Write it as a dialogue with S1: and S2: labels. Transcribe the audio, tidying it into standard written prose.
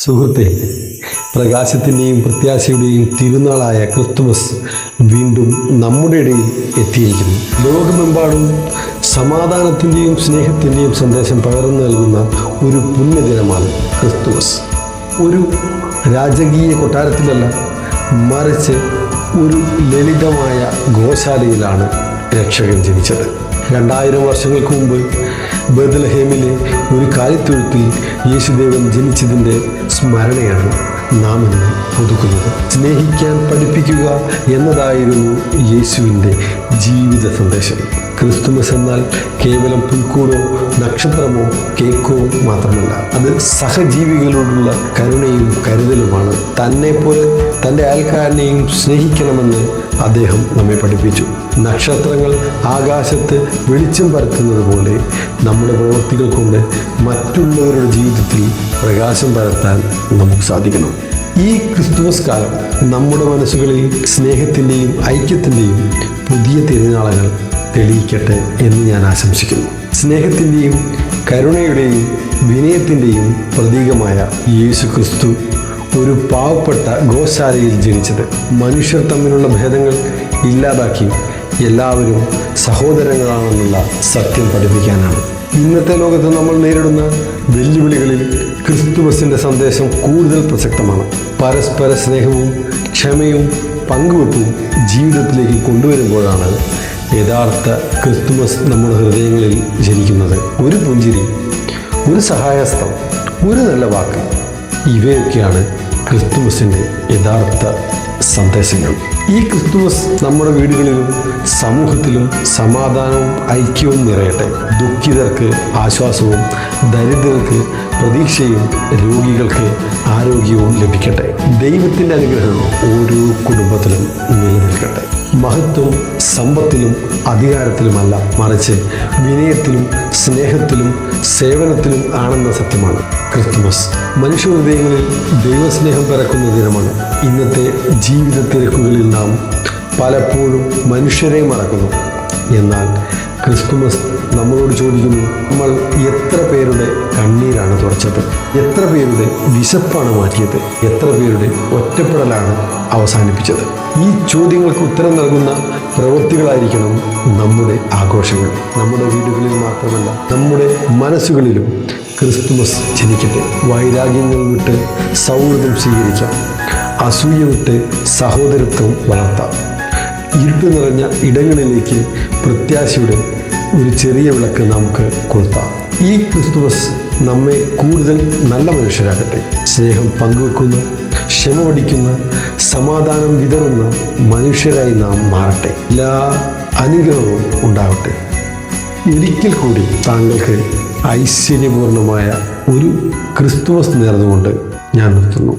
S1: സുഹൃത്തെ, പ്രകാശത്തിൻ്റെയും പ്രത്യാശയുടെയും തിരുനാളായ ക്രിസ്തുമസ് വീണ്ടും നമ്മുടെ ഇടയിൽ എത്തിയിരിക്കുന്നു. ലോകമെമ്പാടും സമാധാനത്തിൻ്റെയും സ്നേഹത്തിൻ്റെയും സന്ദേശം പകർന്നു നൽകുന്ന ഒരു പുണ്യദിനമാണ് ക്രിസ്തുമസ്. ഒരു രാജകീയ കൊട്ടാരത്തിലല്ല, മറിച്ച് ഒരു ലളിതമായ ഗോശാലയിലാണ് രക്ഷകൻ ജനിച്ചത്. 2000 വർഷങ്ങൾക്ക് മുമ്പ് ബേത്ലഹേമിലെ ഒരു കാലിത്തൊഴുത്തിൽ യേശുദേവൻ ജനിച്ചതിൻ്റെ സ്മരണയാണ് നാം ഇന്ന് പുതുക്കുന്നത്. സ്നേഹിക്കാൻ പഠിപ്പിക്കുക എന്നതായിരുന്നു യേശുവിൻ്റെ ജീവിത സന്ദേശം. ക്രിസ്തുമസ് എന്നാൽ കേവലം പുൽക്കൂടോ നക്ഷത്രമോ കേക്കോ മാത്രമല്ല, അത് സഹജീവികളോടുള്ള കരുണയും കരുതലുമാണ്. തന്നെപ്പോലെ തൻ്റെ അയൽക്കാരനെയും സ്നേഹിക്കണമെന്ന് അദ്ദേഹം നമ്മെ പഠിപ്പിച്ചു. നക്ഷത്രങ്ങൾ ആകാശത്ത് വെളിച്ചം പരത്തുന്നത് പോലെ നമ്മുടെ പ്രവൃത്തികൾ കൊണ്ട് മറ്റുള്ളവരുടെ ജീവിതത്തിൽ പ്രകാശം പരത്താൻ നമുക്ക് സാധിക്കണം. ഈ ക്രിസ്തുമസ് കാലം നമ്മുടെ മനസ്സുകളിൽ സ്നേഹത്തിൻ്റെയും ഐക്യത്തിൻ്റെയും പുതിയ തിരുനാളുകൾ തെളിയിക്കട്ടെ എന്ന് ഞാൻ ആശംസിക്കുന്നു. സ്നേഹത്തിൻ്റെയും കരുണയുടെയും വിനയത്തിൻ്റെയും പ്രതീകമായ യേശു ക്രിസ്തു ഒരു പാവപ്പെട്ട ഗോശാലയിൽ ജനിച്ചത് മനുഷ്യർ തമ്മിലുള്ള ഭേദങ്ങൾ ഇല്ലാതാക്കി എല്ലാവരും സഹോദരങ്ങളാണെന്നുള്ള സത്യം പഠിപ്പിക്കാനാണ്. ഇന്നത്തെ ലോകത്ത് നമ്മൾ നേരിടുന്ന വെല്ലുവിളികളിൽ ക്രിസ്തുമസിൻ്റെ സന്ദേശം കൂടുതൽ പ്രസക്തമാണ്. പരസ്പര സ്നേഹവും ക്ഷമയും പങ്കുവെപ്പും ജീവിതത്തിലേക്ക് കൊണ്ടുവരുമ്പോഴാണ് യഥാർത്ഥ ക്രിസ്തുമസ് നമ്മുടെ ഹൃദയങ്ങളിൽ ജനിക്കുന്നത്. ഒരു പുഞ്ചിരി, ഒരു സഹായഹസ്തം, ഒരു നല്ല വാക്ക്, ഇവയൊക്കെയാണ് ക്രിസ്തുമസിൻ്റെ യഥാർത്ഥ സന്ദേശങ്ങൾ. ഈ ക്രിസ്തുമസ് നമ്മുടെ വീടുകളിലും സമൂഹത്തിലും സമാധാനവും ഐക്യവും നിറയട്ടെ. ദുഃഖിതർക്ക് ആശ്വാസവും ദരിദ്രർക്ക് പ്രതീക്ഷയും രോഗികൾക്ക് ആരോഗ്യവും ലഭിക്കട്ടെ. ദൈവത്തിൻ്റെ അനുഗ്രഹം ഓരോ കുടുംബത്തിലും നിലനിൽക്കട്ടെ. മഹത്വം സമ്പത്തിലും അധികാരത്തിലുമല്ല, മറിച്ച് വിനയത്തിലും സ്നേഹത്തിലും സേവനത്തിലും ആണെന്ന സത്യമാണ് ക്രിസ്തുമസ്. മനുഷ്യ ഹൃദയങ്ങളിൽ ദൈവസ്നേഹം പിറക്കുന്ന ദിനമാണ്. ഇന്നത്തെ ജീവിത തിരക്കുകളിൽ നാം പലപ്പോഴും മനുഷ്യരെ മറക്കുന്നു. എന്നാൽ ക്രിസ്തുമസ് നമ്മളോട് ചോദിക്കുന്നു, നമ്മൾ എത്ര പേരുടെ കണ്ണീരാണ് തുടച്ചത്? എത്ര പേരുടെ വിശപ്പാണ് മാറ്റിയത്? എത്ര പേരുടെ ഒറ്റപ്പെടലാണ് അവസാനിപ്പിച്ചത്? ഈ ചോദ്യങ്ങൾക്ക് ഉത്തരം നൽകുന്ന പ്രവൃത്തികളായിരിക്കണം നമ്മുടെ ആഘോഷങ്ങൾ. നമ്മുടെ വീടുകളിൽ മാത്രമല്ല, നമ്മുടെ മനസ്സുകളിലും ക്രിസ്തുമസ് ജനിക്കട്ടെ. വൈരാഗ്യങ്ങൾ വിട്ട് സൗഹൃദം സ്വീകരിക്കാം. അസൂയ വിട്ട് സഹോദരത്വം വളർത്താം. ഇരുട്ട് നിറഞ്ഞ ഇടങ്ങളിലേക്ക് പ്രത്യാശയുടെ ഒരു ചെറിയ വിളക്ക് നമുക്ക് കൊളുത്താം. ഈ ക്രിസ്തുമസ് നമ്മെ കൂടുതൽ നല്ല മനുഷ്യരാകട്ടെ. സ്നേഹം പങ്കുവെക്കുന്ന, ക്ഷമ പഠിക്കുന്ന, സമാധാനം വിതറുന്ന മനുഷ്യരായി നാം മാറട്ടെ. എല്ലാ അനുഗ്രഹവും ഉണ്ടാവട്ടെ. ഒരിക്കൽ കൂടി താങ്കൾക്ക് ഐശ്വര്യപൂർണമായ ഒരു ക്രിസ്തുമസ് നേർന്നുകൊണ്ട് ഞാൻ നിർത്തുന്നു.